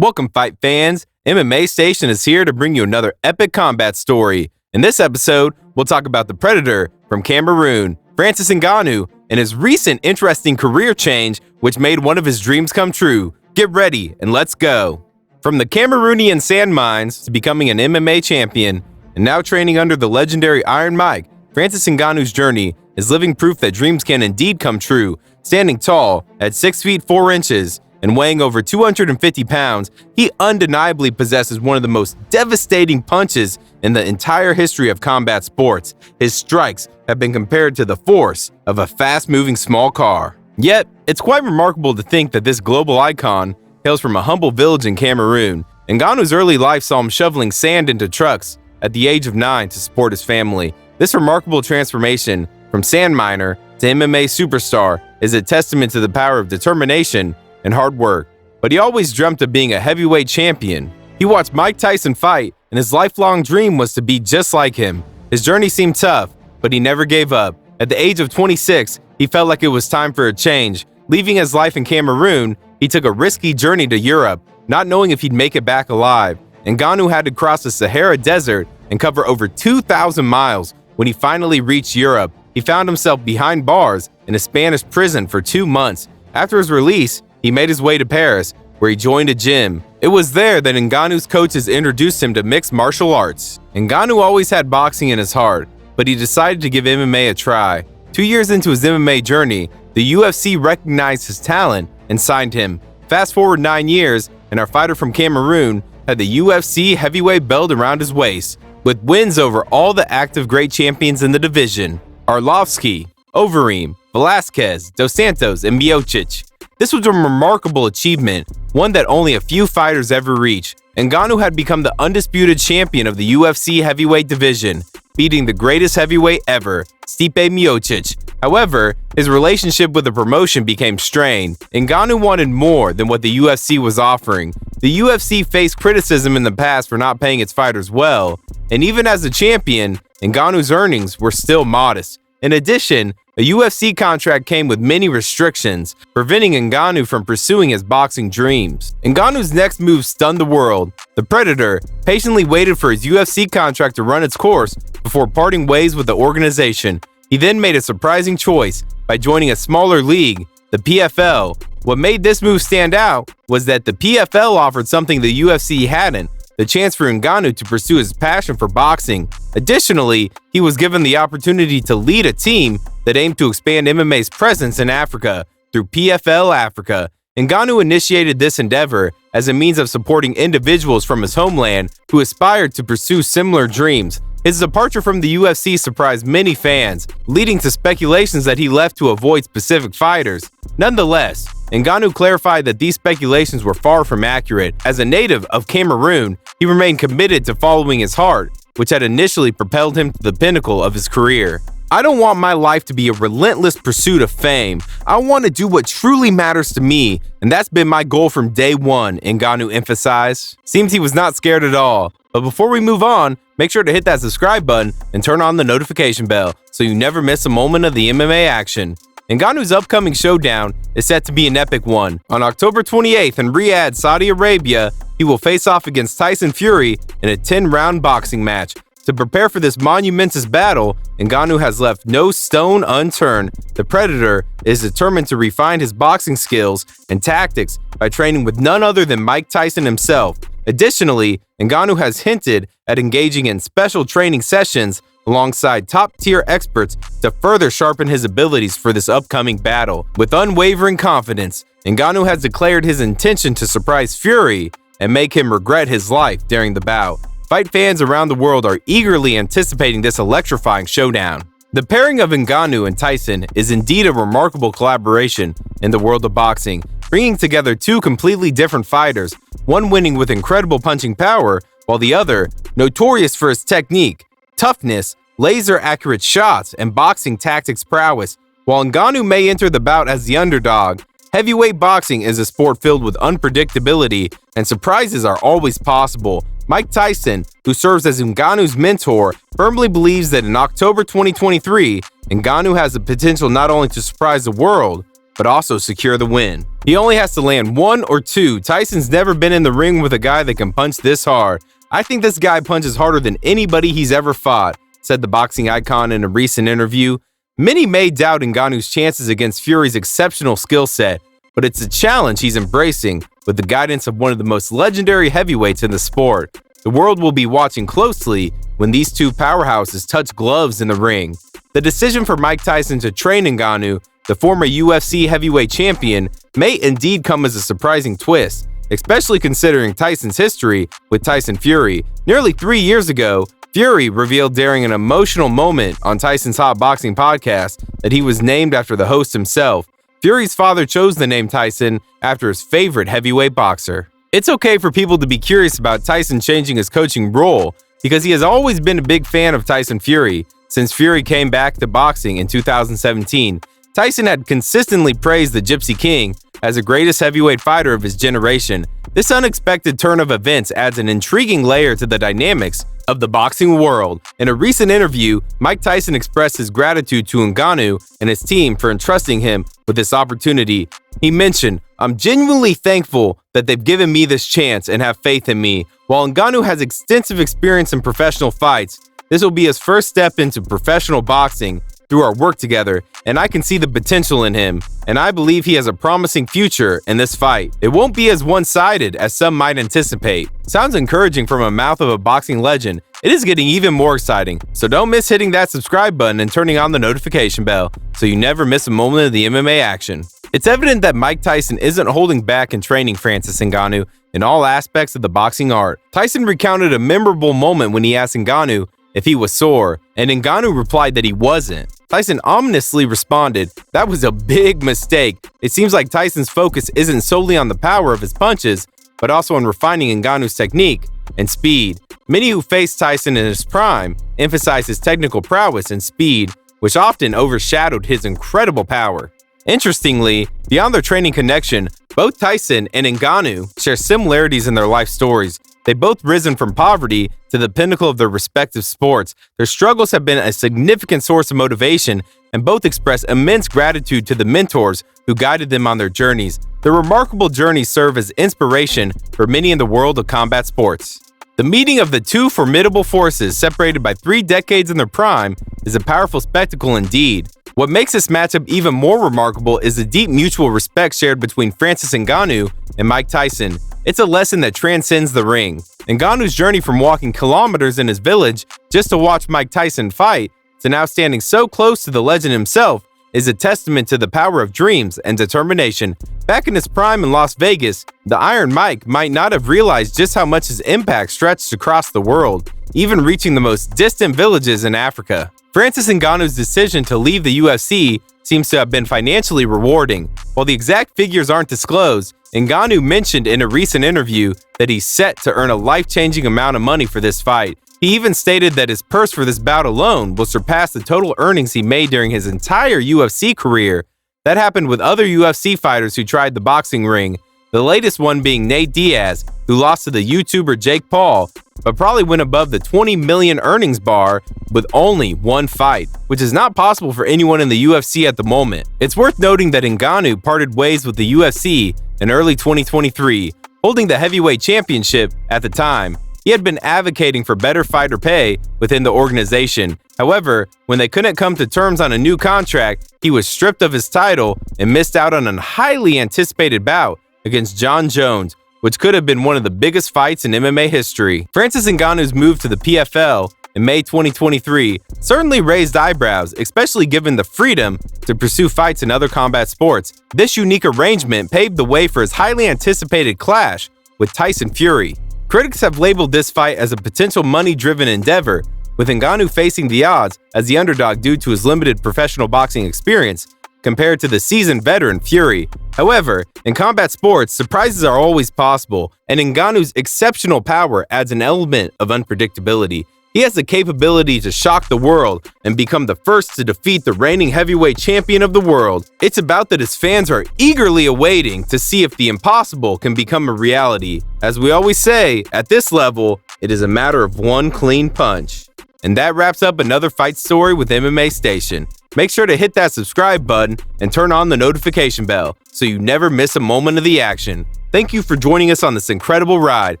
Welcome, fight fans. MMA Station is here to bring you another epic combat story. In this episode, we'll talk about the Predator from Cameroon, Francis Ngannou, and his recent interesting career change, which made one of his dreams come true. Get ready and let's go. From the Cameroonian sand mines to becoming an MMA champion, and now training under the legendary Iron Mike, Francis Ngannou's journey is living proof that dreams can indeed come true. Standing tall at 6 feet 4 inches and weighing over 250 pounds, he undeniably possesses one of the most devastating punches in the entire history of combat sports. His strikes have been compared to the force of a fast-moving small car. Yet, it's quite remarkable to think that this global icon hails from a humble village in Cameroon. Ngannou's early life saw him shoveling sand into trucks at the age of 9 to support his family. This remarkable transformation from sand miner to MMA superstar is a testament to the power of determination and hard work. But he always dreamt of being a heavyweight champion. He watched Mike Tyson fight, and his lifelong dream was to be just like him. His journey seemed tough, but he never gave up. At the age of 26, he felt like it was time for a change. Leaving his life in Cameroon, he took a risky journey to Europe, not knowing if he'd make it back alive. Ngannou had to cross the Sahara Desert and cover over 2,000 miles. When he finally reached Europe, he found himself behind bars in a Spanish prison for 2 months. After his release, he made his way to Paris, where he joined a gym. It was there that Ngannou's coaches introduced him to mixed martial arts. Ngannou always had boxing in his heart, but he decided to give MMA a try. 2 years into his MMA journey, the UFC recognized his talent and signed him. Fast forward 9 years, and our fighter from Cameroon had the UFC heavyweight belt around his waist, with wins over all the active great champions in the division: Arlovsky, Overeem, Velasquez, Dos Santos, and Miocic. This was a remarkable achievement, one that only a few fighters ever reach. Ngannou had become the undisputed champion of the UFC heavyweight division, beating the greatest heavyweight ever, Stipe Miocic. However, his relationship with the promotion became strained. Ngannou wanted more than what the UFC was offering. The UFC faced criticism in the past for not paying its fighters well, and even as a champion, Ngannou's earnings were still modest. In addition, a UFC contract came with many restrictions, preventing Ngannou from pursuing his boxing dreams. Ngannou's next move stunned the world. The Predator patiently waited for his UFC contract to run its course before parting ways with the organization. He then made a surprising choice by joining a smaller league, the PFL. What made this move stand out was that the PFL offered something the UFC hadn't: the chance for Ngannou to pursue his passion for boxing. Additionally, he was given the opportunity to lead a team that aimed to expand MMA's presence in Africa through PFL Africa. Ngannou initiated this endeavor as a means of supporting individuals from his homeland who aspired to pursue similar dreams. His departure from the UFC surprised many fans, leading to speculations that he left to avoid specific fighters. Nonetheless, Ngannou clarified that these speculations were far from accurate. As a native of Cameroon, he remained committed to following his heart, which had initially propelled him to the pinnacle of his career. "I don't want my life to be a relentless pursuit of fame. I want to do what truly matters to me, and that's been my goal from day one," Ngannou emphasized. Seems he was not scared at all. But before we move on, make sure to hit that subscribe button and turn on the notification bell so you never miss a moment of the MMA action. Ngannou's upcoming showdown is set to be an epic one. On October 28th in Riyadh, Saudi Arabia, he will face off against Tyson Fury in a 10-round boxing match. To prepare for this monumentous battle, Ngannou has left no stone unturned. The Predator is determined to refine his boxing skills and tactics by training with none other than Mike Tyson himself. Additionally, Ngannou has hinted at engaging in special training sessions alongside top-tier experts to further sharpen his abilities for this upcoming battle. With unwavering confidence, Ngannou has declared his intention to surprise Fury and make him regret his life during the bout. Fight fans around the world are eagerly anticipating this electrifying showdown. The pairing of Ngannou and Tyson is indeed a remarkable collaboration in the world of boxing, bringing together two completely different fighters, one winning with incredible punching power, while the other notorious for his technique, toughness, laser-accurate shots, and boxing tactics prowess. While Ngannou may enter the bout as the underdog, heavyweight boxing is a sport filled with unpredictability, and surprises are always possible. Mike Tyson, who serves as Ngannou's mentor, firmly believes that in October 2023, Ngannou has the potential not only to surprise the world, but also secure the win. He only has to land one or two. Tyson's never been in the ring with a guy that can punch this hard. I think this guy punches harder than anybody he's ever fought, said the boxing icon in a recent interview. Many may doubt Ngannou's chances against Fury's exceptional skill set, but it's a challenge he's embracing with the guidance of one of the most legendary heavyweights in the sport. The world will be watching closely when these two powerhouses touch gloves in the ring. The decision for Mike Tyson to train Ngannou, the former UFC heavyweight champion, may indeed come as a surprising twist, especially considering Tyson's history with Tyson Fury. Nearly 3 years ago, Fury revealed during an emotional moment on Tyson's Hot Boxing podcast that he was named after the host himself. Fury's father chose the name Tyson after his favorite heavyweight boxer. It's okay for people to be curious about Tyson changing his coaching role because he has always been a big fan of Tyson Fury. Since Fury came back to boxing in 2017, Tyson had consistently praised the Gypsy King as the greatest heavyweight fighter of his generation. This unexpected turn of events adds an intriguing layer to the dynamics of the boxing world. In a recent interview, Mike Tyson expressed his gratitude to Ngannou and his team for entrusting him with this opportunity. He mentioned, "I'm genuinely thankful that they've given me this chance and have faith in me." While Ngannou has extensive experience in professional fights, this will be his first step into professional boxing through our work together, and I can see the potential in him, and I believe he has a promising future in this fight. It won't be as one-sided as some might anticipate. Sounds encouraging from the mouth of a boxing legend. It is getting even more exciting, so don't miss hitting that subscribe button and turning on the notification bell so you never miss a moment of the MMA action. It's evident that Mike Tyson isn't holding back in training Francis Ngannou in all aspects of the boxing art. Tyson recounted a memorable moment when he asked Ngannou if he was sore, and Ngannou replied that he wasn't. Tyson ominously responded, "That was a big mistake." It seems like Tyson's focus isn't solely on the power of his punches, but also on refining Ngannou's technique and speed. Many who face Tyson in his prime emphasize his technical prowess and speed, which often overshadowed his incredible power. Interestingly, beyond their training connection, both Tyson and Ngannou share similarities in their life stories. They've both risen from poverty to the pinnacle of their respective sports. Their struggles have been a significant source of motivation, and both express immense gratitude to the mentors who guided them on their journeys. Their remarkable journeys serve as inspiration for many in the world of combat sports. The meeting of the two formidable forces, separated by 3 decades in their prime, is a powerful spectacle indeed. What makes this matchup even more remarkable is the deep mutual respect shared between Francis Ngannou and Mike Tyson. It's a lesson that transcends the ring. Ngannou's journey from walking kilometers in his village just to watch Mike Tyson fight to now standing so close to the legend himself is a testament to the power of dreams and determination. Back in his prime in Las Vegas, the Iron Mike might not have realized just how much his impact stretched across the world, even reaching the most distant villages in Africa. Francis Ngannou's decision to leave the UFC seems to have been financially rewarding. While the exact figures aren't disclosed, Ngannou mentioned in a recent interview that he's set to earn a life-changing amount of money for this fight. He even stated that his purse for this bout alone will surpass the total earnings he made during his entire UFC career. That happened with other UFC fighters who tried the boxing ring, the latest one being Nate Diaz, who lost to the YouTuber Jake Paul, but probably went above the 20 million earnings bar with only one fight, which is not possible for anyone in the UFC at the moment. It's worth noting that Ngannou parted ways with the UFC in early 2023, holding the heavyweight championship at the time. He had been advocating for better fighter pay within the organization. However, when they couldn't come to terms on a new contract, he was stripped of his title and missed out on a highly anticipated bout against John Jones, which could have been one of the biggest fights in MMA history. Francis Ngannou's move to the PFL in May 2023 certainly raised eyebrows, especially given the freedom to pursue fights in other combat sports. This unique arrangement paved the way for his highly anticipated clash with Tyson Fury. Critics have labeled this fight as a potential money-driven endeavor, with Ngannou facing the odds as the underdog due to his limited professional boxing experience compared to the seasoned veteran Fury. However, in combat sports, surprises are always possible, and Ngannou's exceptional power adds an element of unpredictability. He has the capability to shock the world and become the first to defeat the reigning heavyweight champion of the world. It's about that his fans are eagerly awaiting to see if the impossible can become a reality. As we always say, at this level, it is a matter of one clean punch. And that wraps up another fight story with MMA Station. Make sure to hit that subscribe button and turn on the notification bell so you never miss a moment of the action. Thank you for joining us on this incredible ride.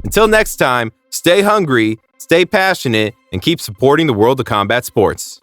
Until next time, stay hungry, stay passionate, and keep supporting the world of combat sports.